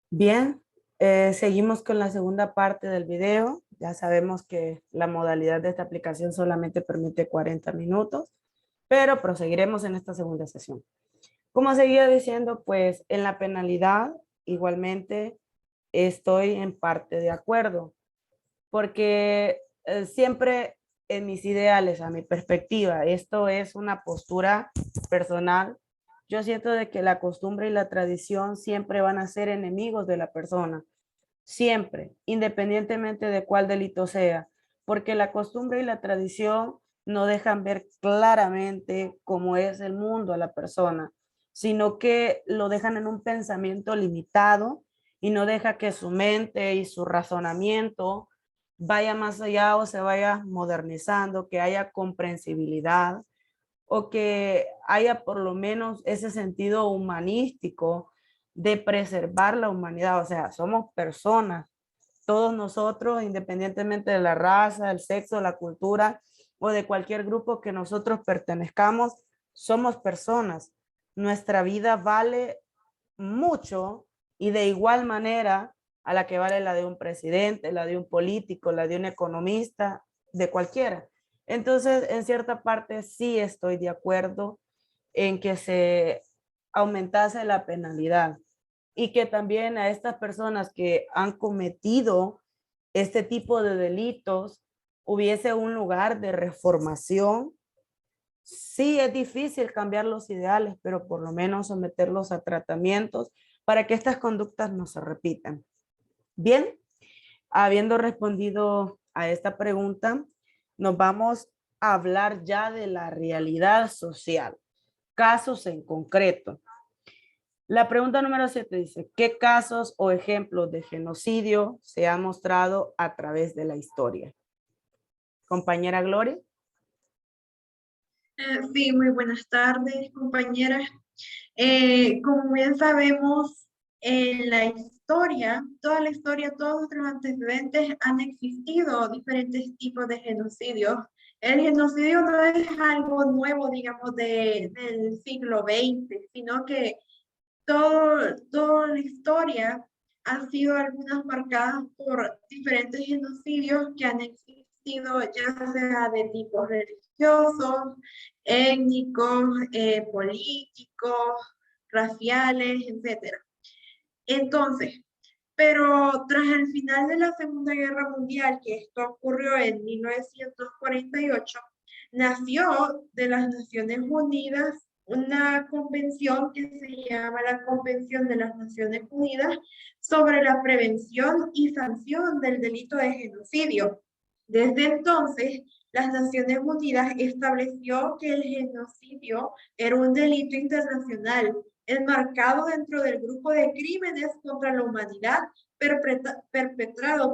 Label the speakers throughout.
Speaker 1: Bien, seguimos con la segunda parte del video. Ya sabemos que la modalidad de esta aplicación solamente permite 40 minutos, pero proseguiremos en esta segunda sesión. Como seguía diciendo, pues en la penalidad igualmente estoy en parte de acuerdo, porque siempre en mis ideales, a mi perspectiva, esto es una postura personal. Yo siento de que la costumbre y la tradición siempre van a ser enemigos de la persona, siempre, independientemente de cuál delito sea, porque la costumbre y la tradición no dejan ver claramente cómo es el mundo a la persona, sino que lo dejan en un pensamiento limitado y no deja que su mente y su razonamiento vaya más allá o se vaya modernizando, que haya comprensibilidad o que haya por lo menos ese sentido humanístico de preservar la humanidad. O sea, somos personas, todos nosotros, independientemente de la raza, el sexo, la cultura o de cualquier grupo que nosotros pertenezcamos, somos personas. Nuestra vida vale mucho y de igual manera a la que vale la de un presidente, la de un político, la de un economista, de cualquiera. Entonces, en cierta parte sí estoy de acuerdo en que se aumentase la penalidad y que también a estas personas que han cometido este tipo de delitos hubiese un lugar de reformación. Sí, es difícil cambiar los ideales, pero por lo menos someterlos a tratamientos para que estas conductas no se repitan. Bien, habiendo respondido a esta pregunta, nos vamos a hablar ya de la realidad social, casos en concreto. La pregunta número 7 dice, ¿qué casos o ejemplos de genocidio se han mostrado a través de la historia? Compañera Gloria.
Speaker 2: Sí, muy buenas tardes, compañeras. Como bien sabemos, en la historia, toda la historia, todos nuestros antecedentes han existido diferentes tipos de genocidios. El genocidio no es algo nuevo, digamos, del siglo XX, sino que toda la historia han sido algunas marcadas por diferentes genocidios que han existido, ya sea de tipo religiosos, étnicos, políticos, raciales, etcétera. Entonces, pero tras el final de la Segunda Guerra Mundial, que esto ocurrió en 1948, nació de las Naciones Unidas una convención que se llama la Convención de las Naciones Unidas sobre la prevención y sanción del delito de genocidio. Desde entonces, las Naciones Unidas estableció que el genocidio era un delito internacional enmarcado dentro del grupo de crímenes contra la humanidad perpetrado,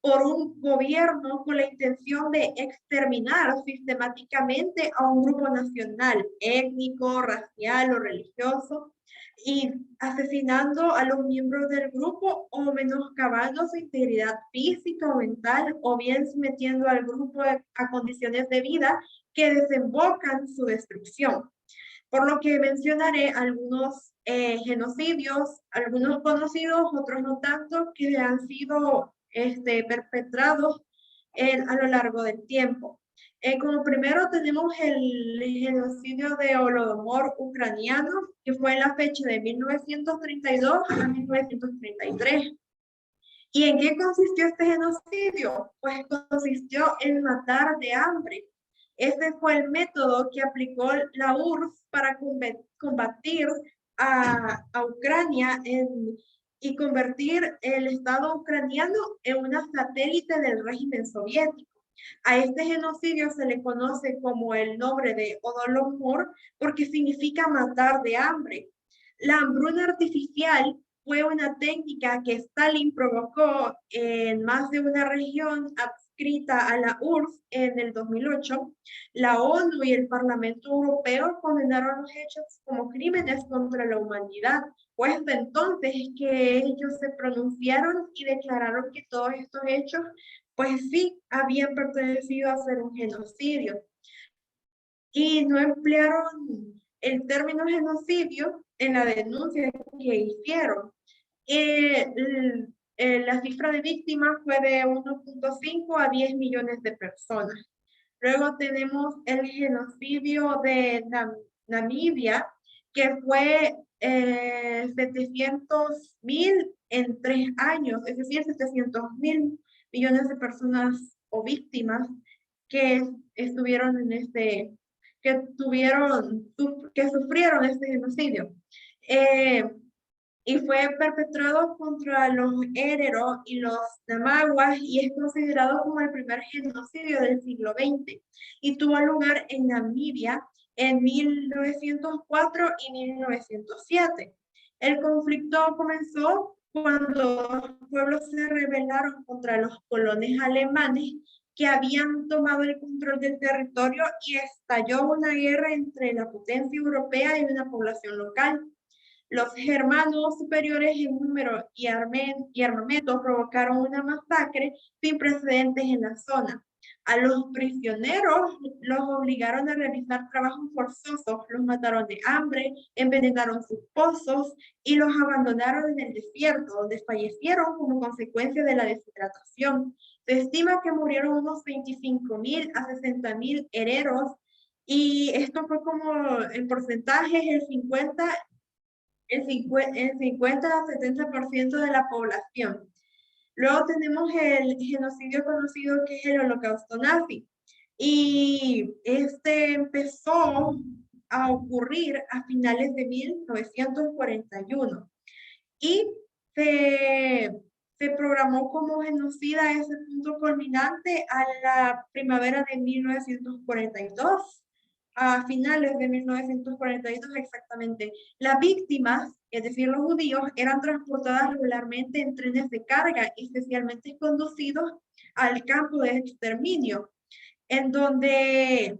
Speaker 2: por un gobierno con la intención de exterminar sistemáticamente a un grupo nacional, étnico, racial o religioso, y asesinando a los miembros del grupo o menoscabando su integridad física o mental, o bien sometiendo al grupo a condiciones de vida que desembocan su destrucción. Por lo que mencionaré algunos genocidios, algunos conocidos, otros no tanto, que han sido perpetrados a lo largo del tiempo. Como primero tenemos el genocidio de Holodomor ucraniano, que fue en la fecha de 1932 a 1933. ¿Y en qué consistió este genocidio? Pues consistió en matar de hambre. Ese fue el método que aplicó la URSS para combatir a Ucrania y convertir el Estado ucraniano en una satélite del régimen soviético. A este genocidio se le conoce como el nombre de Holodomor porque significa matar de hambre. La hambruna artificial fue una técnica que Stalin provocó en más de una región adscrita a la URSS en el 2008. La ONU y el Parlamento Europeo condenaron los hechos como crímenes contra la humanidad. Pues de entonces es que ellos se pronunciaron y declararon que todos estos hechos, pues sí, habían pertenecido a ser un genocidio. Y no emplearon el término genocidio en la denuncia que hicieron. La cifra de víctimas fue de 1.5 a 10 millones de personas. Luego tenemos el genocidio de Namibia, que fue 700.000 en 3 años, es decir, 700.000 millones de personas o víctimas que estuvieron en que sufrieron este genocidio. Y fue perpetrado contra los Herero y los Namaguas y es considerado como el primer genocidio del siglo XX y tuvo lugar en Namibia en 1904 y 1907. El conflicto comenzó cuando los pueblos se rebelaron contra los colones alemanes que habían tomado el control del territorio y estalló una guerra entre la potencia europea y una población local. Los germanos superiores en número y armamento provocaron una masacre sin precedentes en la zona. A los prisioneros los obligaron a realizar trabajos forzosos, los mataron de hambre, envenenaron sus pozos y los abandonaron en el desierto, donde fallecieron como consecuencia de la deshidratación. Se estima que murieron unos 25.000 a 60.000 hereros y esto fue como en porcentajes el 50 a 70% de la población. Luego tenemos el genocidio conocido que es el Holocausto nazi. Y este empezó a ocurrir a finales de 1941. Y se programó como genocida ese punto culminante a la primavera de 1942, a finales de 1942 exactamente. Las víctimas, es decir, los judíos, eran transportadas regularmente en trenes de carga, especialmente conducidos al campo de exterminio, en donde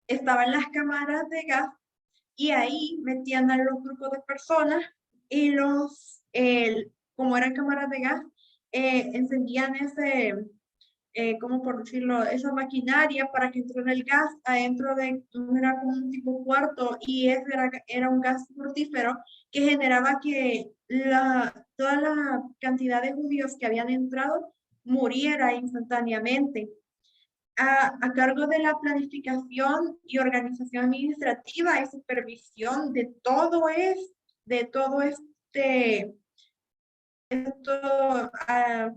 Speaker 2: estaban las cámaras de gas y ahí metían a los grupos de personas y como eran cámaras de gas, encendían como por decirlo, esa maquinaria para que entrara el gas adentro era como un tipo cuarto y ese era un gas mortífero que generaba que toda la cantidad de judíos que habían entrado muriera instantáneamente. A cargo de la planificación y organización administrativa y supervisión de todo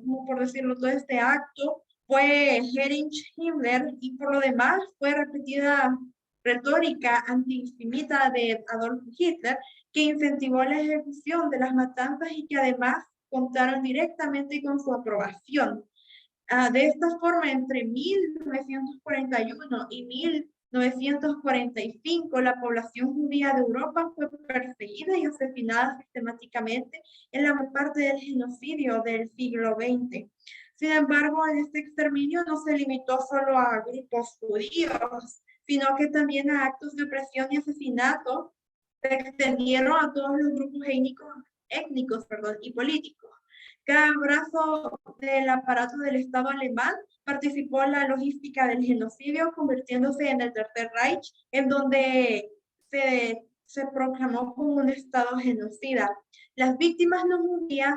Speaker 2: como por decirlo, todo este acto fue Heinrich Himmler y por lo demás fue repetida retórica antisemita de Adolf Hitler que incentivó la ejecución de las matanzas y que además contaron directamente con su aprobación. De esta forma, entre 1941 y 1945, la población judía de Europa fue perseguida y asesinada sistemáticamente en la parte del genocidio del siglo XX. Sin embargo, en este exterminio no se limitó solo a grupos judíos, sino que también a actos de opresión y asesinato se extendieron a todos los grupos étnicos y políticos. Cada brazo del aparato del Estado alemán participó en la logística del genocidio, convirtiéndose en el Tercer Reich, en donde se proclamó como un Estado genocida. Las víctimas no judías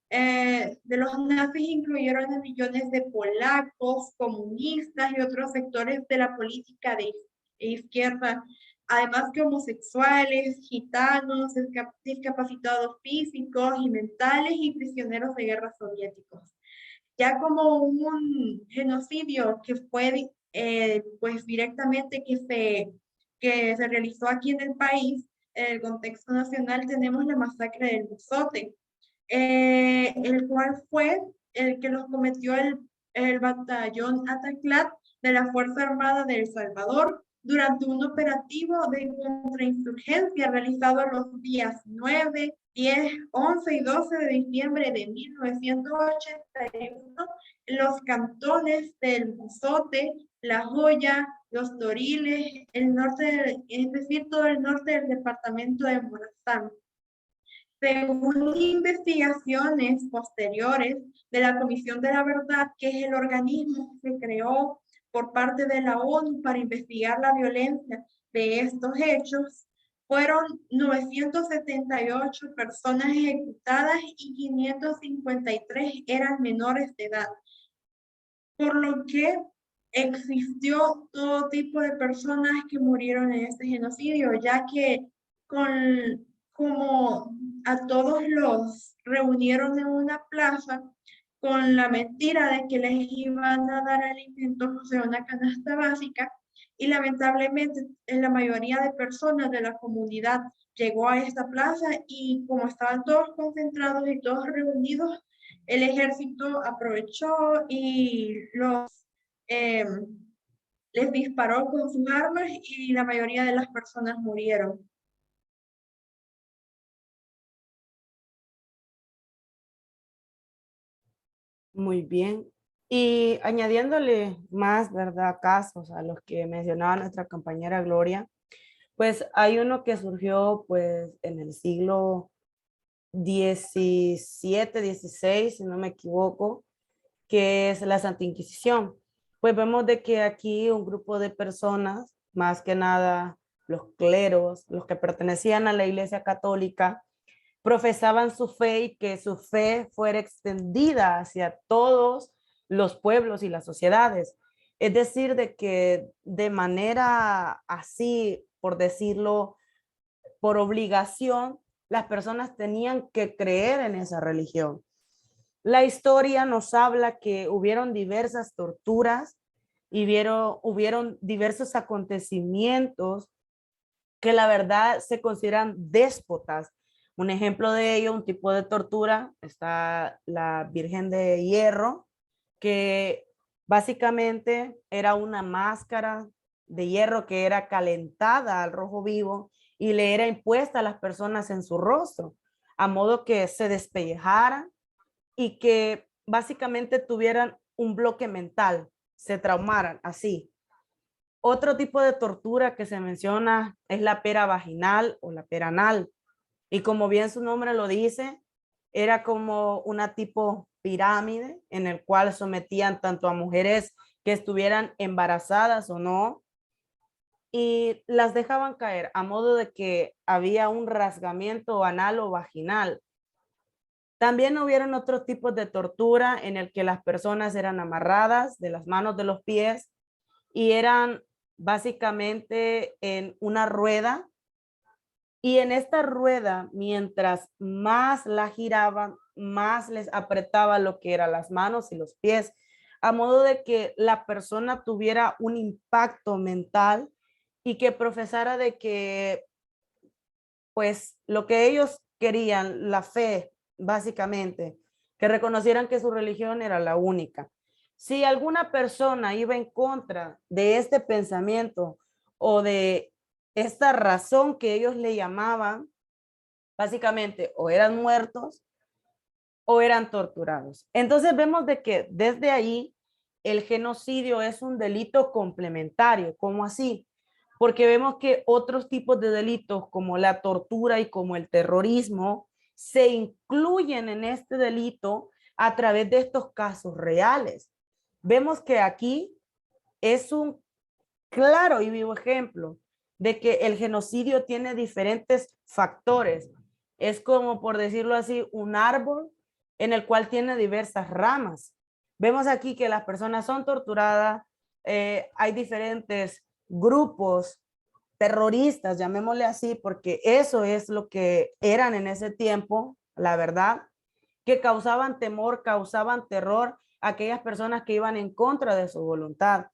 Speaker 2: de los nazis incluyeron a millones de polacos, comunistas y otros sectores de la política de izquierda, además que homosexuales, gitanos, discapacitados físicos y mentales y prisioneros de guerra soviéticos. Ya como un genocidio que fue pues directamente que se realizó aquí en el país, en el contexto nacional, tenemos la masacre del Mozote, el cual fue el que los cometió el batallón Ataclat de la Fuerza Armada de El Salvador durante un operativo de contrainsurgencia realizado los días 9, 10, 11 y 12 de diciembre de 1981 en los cantones del Mozote, La Joya, Los Toriles, es decir, todo el norte del departamento de Morazán. Según investigaciones posteriores de la Comisión de la Verdad, que es el organismo que se creó por parte de la ONU para investigar la violencia de estos hechos, fueron 978 personas ejecutadas y 553 eran menores de edad, por lo que existió todo tipo de personas que murieron en este genocidio, ya que como a todos los reunieron en una plaza con la mentira de que les iban a dar alimentos, o sea, una canasta básica, y lamentablemente la mayoría de personas de la comunidad llegó a esta plaza y como estaban todos concentrados y todos reunidos, el ejército aprovechó y eh, les disparó con sus armas y la mayoría de las personas murieron.
Speaker 1: Muy bien. Y añadiéndole más, ¿verdad? Casos a los que mencionaba nuestra compañera Gloria, pues hay uno que surgió pues en el siglo XVII, XVI, si no me equivoco, que es la Santa Inquisición. Pues vemos de que aquí un grupo de personas, más que nada los cleros, los que pertenecían a la Iglesia Católica, profesaban su fe y que su fe fuera extendida hacia todos los pueblos y las sociedades. Es decir, de que de manera así, por decirlo, por obligación, las personas tenían que creer en esa religión. La historia nos habla que hubieron diversas torturas y hubieron diversos acontecimientos que la verdad se consideran déspotas. Un ejemplo de ello, un tipo de tortura, está la Virgen de Hierro, que básicamente era una máscara de hierro que era calentada al rojo vivo y le era impuesta a las personas en su rostro, a modo que se despellejaran y que básicamente tuvieran un bloque mental, se traumaran así. Otro tipo de tortura que se menciona es la pera vaginal o la pera anal. Y como bien su nombre lo dice, era como una tipo pirámide en el cual sometían tanto a mujeres que estuvieran embarazadas o no, y las dejaban caer a modo de que había un rasgamiento anal o vaginal. También hubieron otros tipos de tortura en el que las personas eran amarradas de las manos, de los pies, y eran básicamente en una rueda, y en esta rueda, mientras más la giraban, más les apretaba lo que eran las manos y los pies, a modo de que la persona tuviera un impacto mental y que profesara de que, pues, lo que ellos querían, la fe, básicamente, que reconocieran que su religión era la única. Si alguna persona iba en contra de este pensamiento o de esta razón que ellos le llamaban, básicamente o eran muertos o eran torturados. Entonces vemos de que desde ahí el genocidio es un delito complementario. ¿Cómo así? Porque vemos que otros tipos de delitos como la tortura y como el terrorismo se incluyen en este delito a través de estos casos reales. Vemos que aquí es un claro y vivo ejemplo de que el genocidio tiene diferentes factores. Es como, por decirlo así, un árbol en el cual tiene diversas ramas. Vemos aquí que las personas son torturadas, hay diferentes grupos terroristas, llamémosle así, porque eso es lo que eran en ese tiempo, la verdad, que causaban temor, causaban terror a aquellas personas que iban en contra de su voluntad.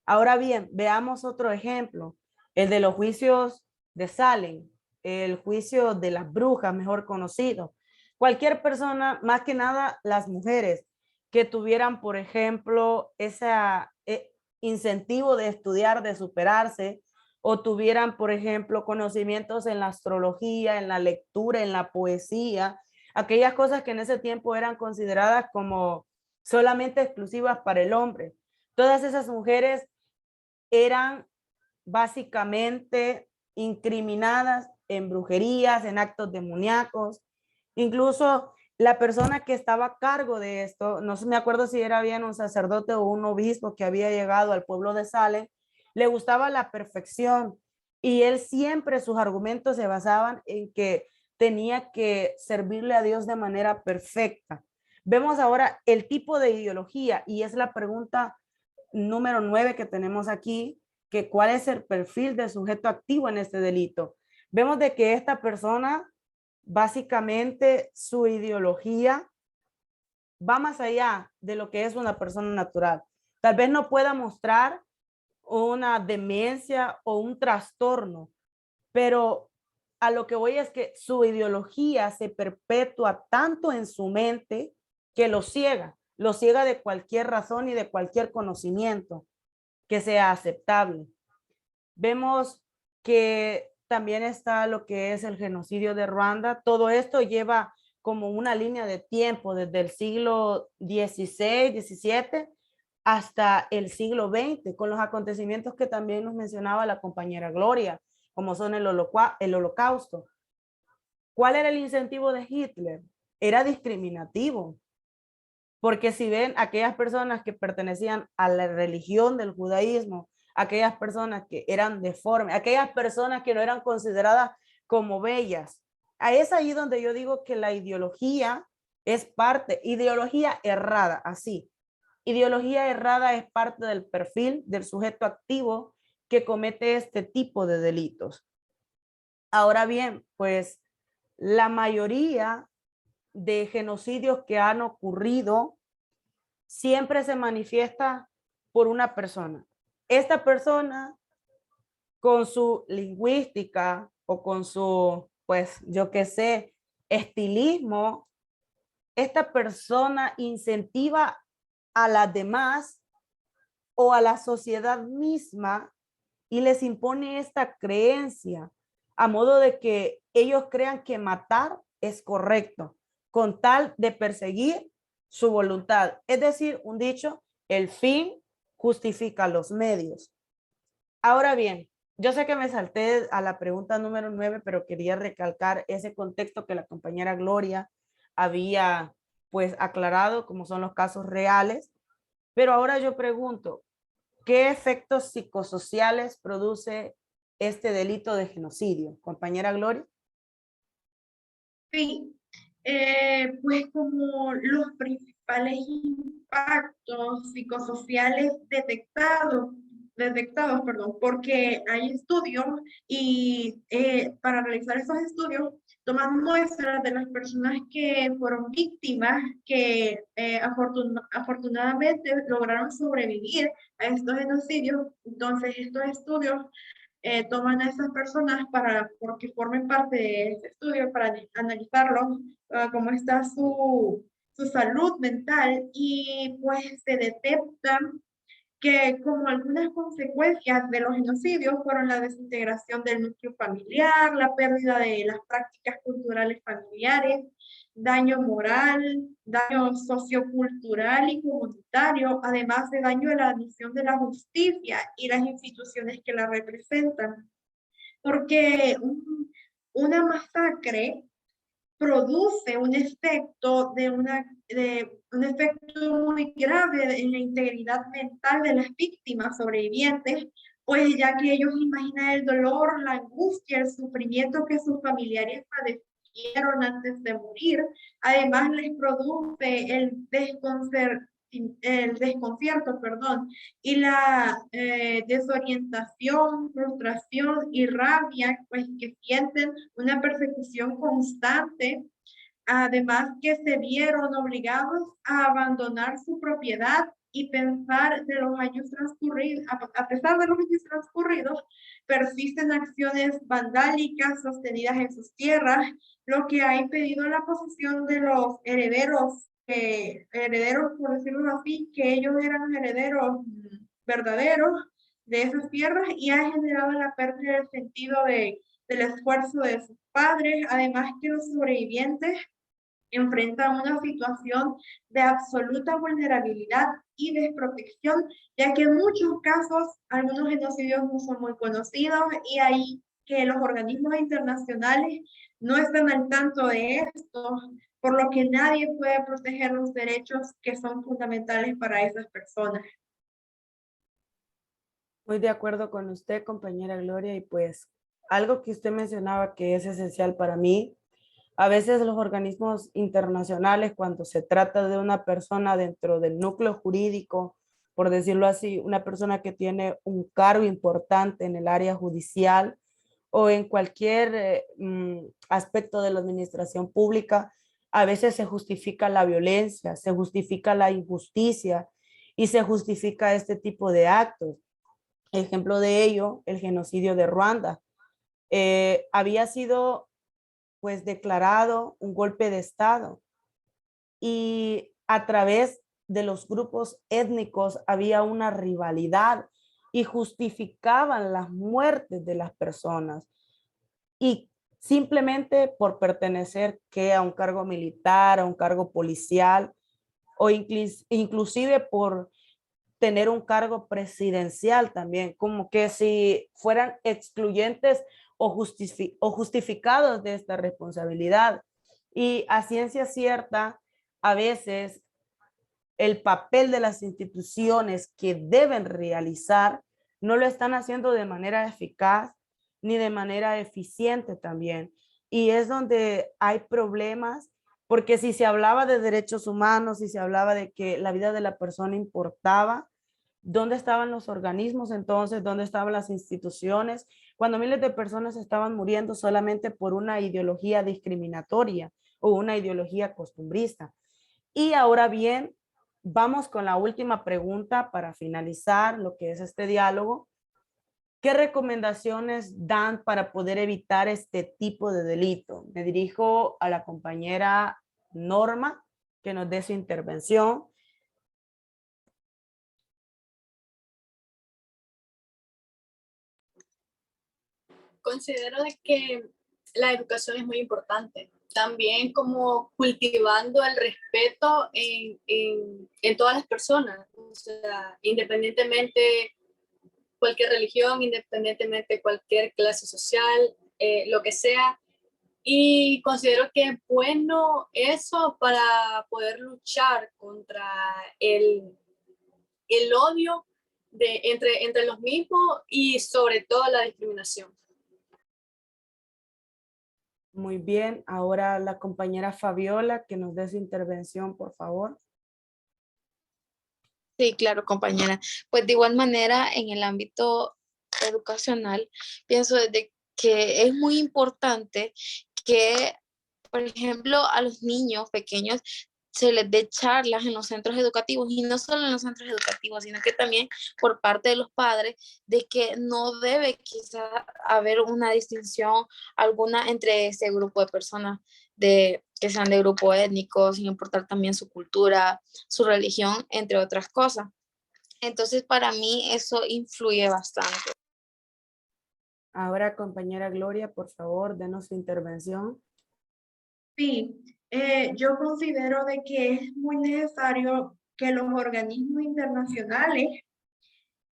Speaker 1: Ahora bien, veamos otro ejemplo, el de los juicios de Salem, el juicio de las brujas, mejor conocido. Cualquier persona, más que nada las mujeres, que tuvieran, por ejemplo, ese incentivo de estudiar, de superarse, o tuvieran, por ejemplo, conocimientos en la astrología, en la lectura, en la poesía, aquellas cosas que en ese tiempo eran consideradas como solamente exclusivas para el hombre. Todas esas mujeres eran básicamente incriminadas en brujerías, en actos demoníacos. Incluso la persona que estaba a cargo de esto, no me acuerdo si era bien un sacerdote o un obispo que había llegado al pueblo de Salem, le gustaba la perfección Y él siempre, sus argumentos se basaban en que tenía que servirle a Dios de manera perfecta. Vemos ahora el tipo de ideología y es la pregunta número 9 que tenemos aquí, que cuál es el perfil del sujeto activo en este delito. Vemos de que esta persona, básicamente su ideología va más allá de lo que es una persona natural. Tal vez no pueda mostrar una demencia o un trastorno, pero a lo que voy es que su ideología se perpetúa tanto en su mente que lo ciega de cualquier razón y de cualquier conocimiento que sea aceptable. Vemos que también está lo que es el genocidio de Ruanda. Todo esto lleva como una línea de tiempo desde el siglo XVI, XVII hasta el siglo XX, con los acontecimientos que también nos mencionaba la compañera Gloria, como son el holocausto. ¿Cuál era el incentivo de Hitler? Era discriminativo, porque si ven aquellas personas que pertenecían a la religión del judaísmo, aquellas personas que eran deformes, aquellas personas que no eran consideradas como bellas, es ahí donde yo digo que la ideología es parte, ideología errada, así. Ideología errada es parte del perfil del sujeto activo que comete este tipo de delitos. Ahora bien, pues la mayoría de genocidios que han ocurrido siempre se manifiesta por una persona. Esta persona con su lingüística o con su, pues yo qué sé, estilismo, esta persona incentiva a las demás o a la sociedad misma y les impone esta creencia a modo de que ellos crean que matar es correcto con tal de perseguir su voluntad. Es decir, un dicho, el fin justifica los medios. Ahora bien, yo sé que me salté a la pregunta número 9, pero quería recalcar ese contexto que la compañera Gloria había pues aclarado, como son los casos reales. Pero ahora yo pregunto, ¿qué efectos psicosociales produce este delito de genocidio? Compañera Gloria.
Speaker 2: Sí, pues como los principales impactos psicosociales detectados, perdón, porque hay estudios y para realizar esos estudios toman muestras de las personas que fueron víctimas que afortunadamente lograron sobrevivir a estos genocidios. Entonces, estos estudios toman a esas personas porque formen parte de ese estudio para analizarlo, cómo está su salud mental y pues se detectan que como algunas consecuencias de los genocidios fueron la desintegración del núcleo familiar, la pérdida de las prácticas culturales familiares, daño moral, daño sociocultural y comunitario, además de daño a la misión de la justicia y las instituciones que la representan. Porque una masacre produce un efecto de un efecto muy grave en la integridad mental de las víctimas sobrevivientes, pues ya que ellos imaginan el dolor, la angustia, el sufrimiento que sus familiares padecieron antes de morir. Además les produce el desconcierto, perdón, y la desorientación, frustración y rabia, pues que sienten una persecución constante, además que se vieron obligados a abandonar su propiedad y pensar de los años transcurridos, a pesar de los años transcurridos, persisten acciones vandálicas sostenidas en sus tierras, lo que ha impedido la posesión de los herederos, por decirlo así, que ellos eran herederos verdaderos de esas tierras y ha generado la pérdida del sentido del esfuerzo de sus padres, además que los sobrevivientes enfrentan una situación de absoluta vulnerabilidad y desprotección, ya que en muchos casos algunos genocidios no son muy conocidos y hay que los organismos internacionales no están al tanto de esto, por lo que nadie puede proteger los derechos que son fundamentales para esas personas.
Speaker 1: Muy de acuerdo con usted, compañera Gloria, y pues algo que usted mencionaba que es esencial para mí, a veces los organismos internacionales, cuando se trata de una persona dentro del núcleo jurídico, por decirlo así, una persona que tiene un cargo importante en el área judicial o en cualquier aspecto de la administración pública, a veces se justifica la violencia, se justifica la injusticia y se justifica este tipo de actos. Ejemplo de ello, el genocidio de Ruanda. Había sido pues declarado un golpe de Estado y a través de los grupos étnicos había una rivalidad y justificaban las muertes de las personas y simplemente por pertenecer que a un cargo militar, a un cargo policial o inclusive por tener un cargo presidencial también, como que si fueran excluyentes o justificados de esta responsabilidad. Y a ciencia cierta, a veces el papel de las instituciones que deben realizar no lo están haciendo de manera eficaz ni de manera eficiente también. Y es donde hay problemas, porque si se hablaba de derechos humanos, si se hablaba de que la vida de la persona importaba, ¿dónde estaban los organismos entonces? ¿Dónde estaban las instituciones? Cuando miles de personas estaban muriendo solamente por una ideología discriminatoria o una ideología costumbrista. Y ahora bien, vamos con la última pregunta para finalizar lo que es este diálogo. ¿Qué recomendaciones dan para poder evitar este tipo de delito? Me dirijo a la compañera Norma, que nos dé su intervención.
Speaker 3: Considero de que la educación es muy importante. También como cultivando el respeto en todas las personas, o sea, independientemente cualquier religión, independientemente cualquier clase social, lo que sea. Y considero que es bueno eso para poder luchar contra el odio entre los mismos y sobre todo la discriminación.
Speaker 1: Muy bien, ahora la compañera Fabiola, que nos dé su intervención, por favor.
Speaker 4: Sí, claro, compañera. Pues de igual manera, en el ámbito educacional, pienso desde que es muy importante que, por ejemplo, a los niños pequeños se les dé charlas en los centros educativos y no solo en los centros educativos, sino que también por parte de los padres de que no debe quizá haber una distinción alguna entre ese grupo de personas de que sean de grupo étnico, sin importar también su cultura, su religión, entre otras cosas. Entonces, para mí eso influye bastante.
Speaker 1: Ahora, compañera Gloria, por favor, denos su intervención.
Speaker 2: Sí, yo considero de que es muy necesario que los organismos internacionales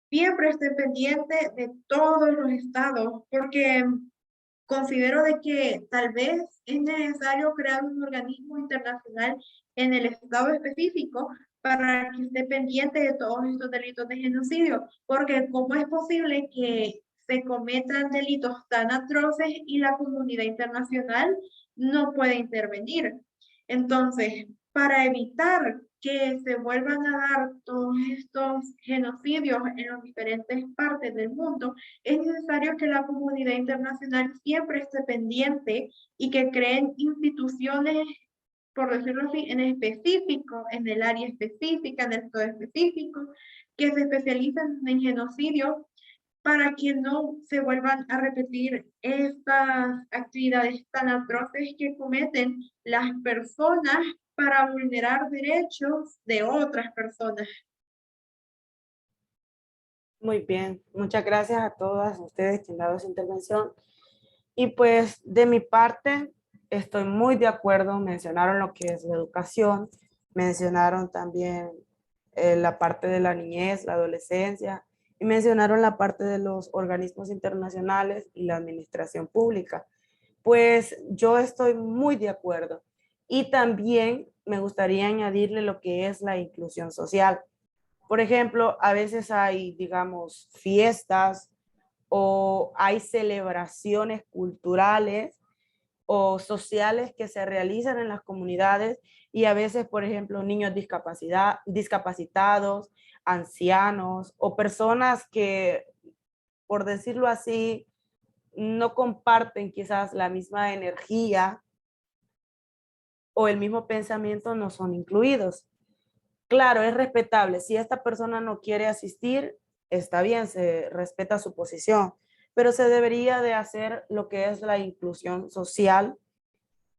Speaker 2: siempre estén pendientes de todos los estados, porque considero de que tal vez es necesario crear un organismo internacional en el estado específico para que esté pendiente de todos estos delitos de genocidio, porque ¿cómo es posible que se cometan delitos tan atroces y la comunidad internacional no puede intervenir? Entonces, para evitar que se vuelvan a dar todos estos genocidios en las diferentes partes del mundo, es necesario que la comunidad internacional siempre esté pendiente y que creen instituciones, por decirlo así, en específico, en el área específica, en el todo específico, que se especializan en genocidio para que no se vuelvan a repetir estas actividades tan atroces que cometen las personas para vulnerar derechos de otras personas.
Speaker 1: Muy bien, muchas gracias a todas ustedes que han dado su intervención. Y pues de mi parte, estoy muy de acuerdo, mencionaron lo que es la educación, mencionaron también la parte de la niñez, la adolescencia, y mencionaron la parte de los organismos internacionales y la administración pública. Pues yo estoy muy de acuerdo. Y también me gustaría añadirle lo que es la inclusión social. Por ejemplo, a veces hay, digamos, fiestas o hay celebraciones culturales o sociales que se realizan en las comunidades y a veces, por ejemplo, niños discapacitados, ancianos o personas que, por decirlo así, no comparten quizás la misma energía o el mismo pensamiento, no son incluidos. Claro, es respetable. Si esta persona no quiere asistir, está bien, se respeta su posición, pero se debería de hacer lo que es la inclusión social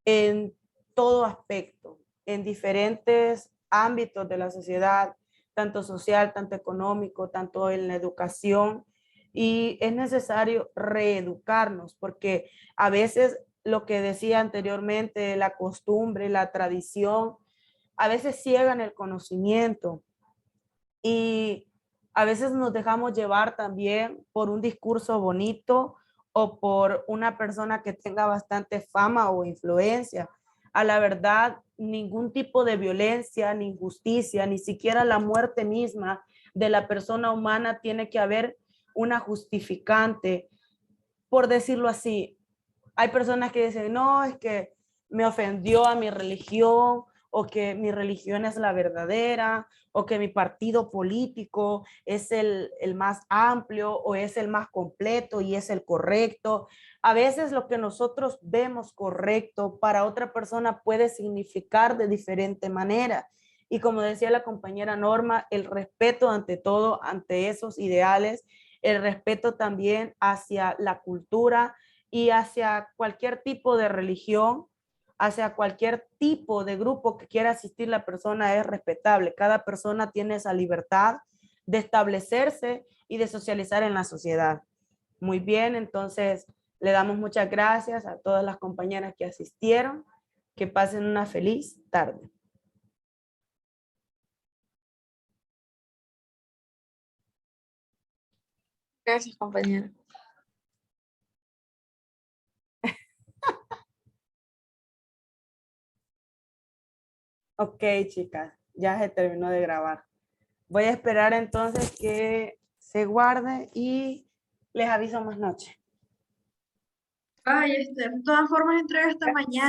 Speaker 1: en todo aspecto, en diferentes ámbitos de la sociedad, tanto social, tanto económico, tanto en la educación. Y es necesario reeducarnos porque a veces lo que decía anteriormente, la costumbre, la tradición, a veces ciegan el conocimiento y a veces nos dejamos llevar también por un discurso bonito o por una persona que tenga bastante fama o influencia. A la verdad, ningún tipo de violencia, ni injusticia, ni siquiera la muerte misma de la persona humana tiene que haber una justificante, por decirlo así. Hay personas que dicen, no, es que me ofendió a mi religión, o que mi religión es la verdadera, o que mi partido político es el más amplio, o es el más completo y es el correcto. A veces lo que nosotros vemos correcto para otra persona puede significar de diferente manera. Y como decía la compañera Norma, el respeto ante todo, ante esos ideales, el respeto también hacia la cultura, y hacia cualquier tipo de religión, hacia cualquier tipo de grupo que quiera asistir la persona es respetable. Cada persona tiene esa libertad de establecerse y de socializar en la sociedad. Muy bien, entonces le damos muchas gracias a todas las compañeras que asistieron. Que pasen una feliz tarde.
Speaker 4: Gracias, compañera.
Speaker 1: Ok, chicas, ya se terminó de grabar. Voy a esperar entonces que se guarde y les aviso más noche.
Speaker 2: Ay, de todas formas entrega esta mañana.